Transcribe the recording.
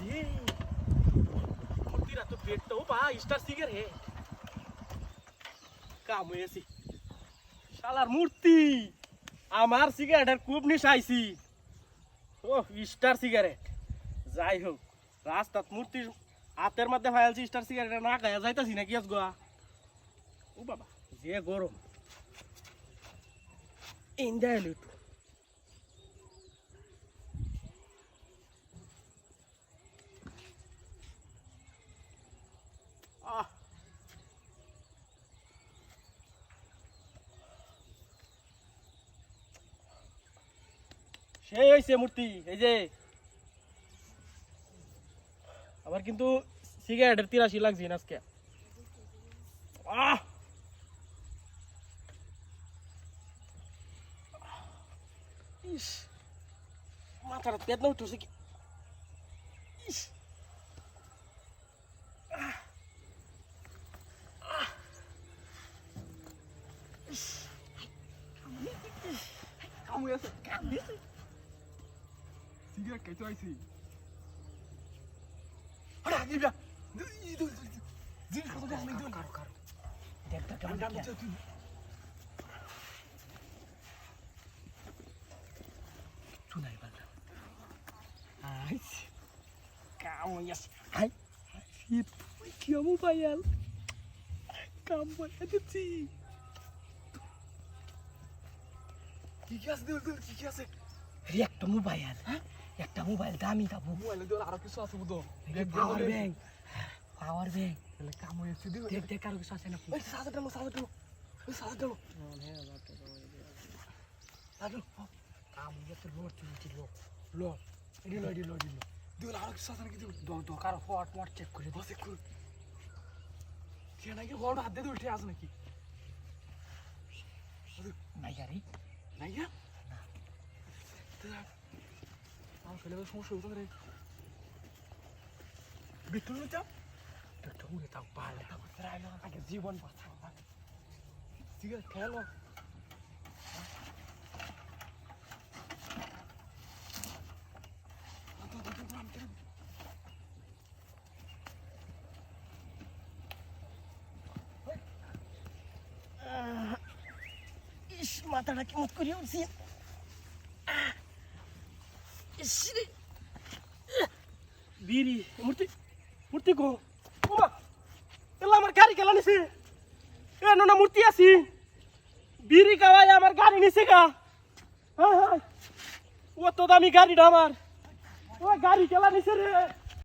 রে মূর্তিরা তো পেটটাও পা স্টার সিগারেট কাম হয়েছি শালার মূর্তি আমার সিগারেটের খুব নিশাইছি ও স্টার সিগারেট যাই হোক রাস্তাত মূর্তির হাতের মধ্যে ফাইলছি স্টার সিগারেট না খাইয়া যাইতাছি না কি আজ গোয়া ও বাবা যে গরম এনজয় হলো একটু সেই হয়েছে মূর্তি এই যে আবার কিন্তু সিগারেটের 83 লাগছে আজকে ইস মাথাটা পেট না উঠছে কি ইস সিগারেট খাইতে আইছি জিনিস কত দেখ নাই কারো কারো দেখ দেখ কেমন দাম দিচ্ছ তুই শুনাই বাবা আইস কাম ইয়াস আই ফির কি মোবাইল কাম বলে দিচ্ছি কি আছে দেখ কি আছে একটা মোবাইল হ্যাঁ একটা মোবাইল দামি দাবো মোবাইল দিয়ে আরো কিছু আছে বুঝো পাওয়ার ব্যাংক তাহলে কাম হয়েছে দেখ দেখ আরো কিছু আছে না ওই সাদা দাও দাদু কাম হয়েছে লোড চলছে লোড এডি লো দিও আরো কিছু আছে নাকি দো কারো ফট মট চেক করে দে চেক কর কি নাকি বড় হাত দিয়ে উঠে আছে নাকি নাই গাড়ি নাই না আমার ছেলে সমস্যা হতো রে বিটুল চাপ বিটুল চাপ পালে আগে জীবন বাঁচাও সিগারেট খেলো ইস মাথাটা কেমন করে উঠছি বিড়ি মূর্তি গো ওমা এলা আমার গাড়ি কেলা নিছে এ না মূর্তি আছি বিড়ি খাওয়াই আমার গাড়ি নিছে গা হ্যাঁ ও তো দামি গাড়িটা আমার ও গাড়ি কেলা নিছে রে